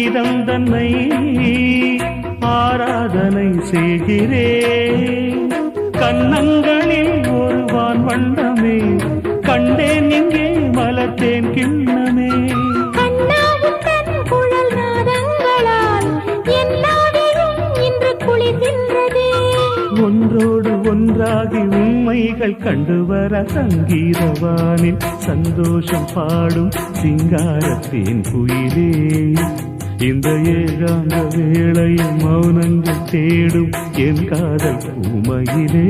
கீதம் தன்னை ஆராதனை செய்கிறேன். கண்ணங்களில் ஒரு வான் வண்ணமே கண்டேன் இங்கே மலர்த்தேன் கிண்ணமே. ஒன்றோடு ஒன்றாகி உண்மைகள் கண்டுவர சங்கீதவானில் சந்தோஷம் பாடும் சிங்காரத்தேன் குயிலே. இந்த ஏகாந்த வேளையில் மௌனங்கள் தேடும் என் காதல் பூமையிலே.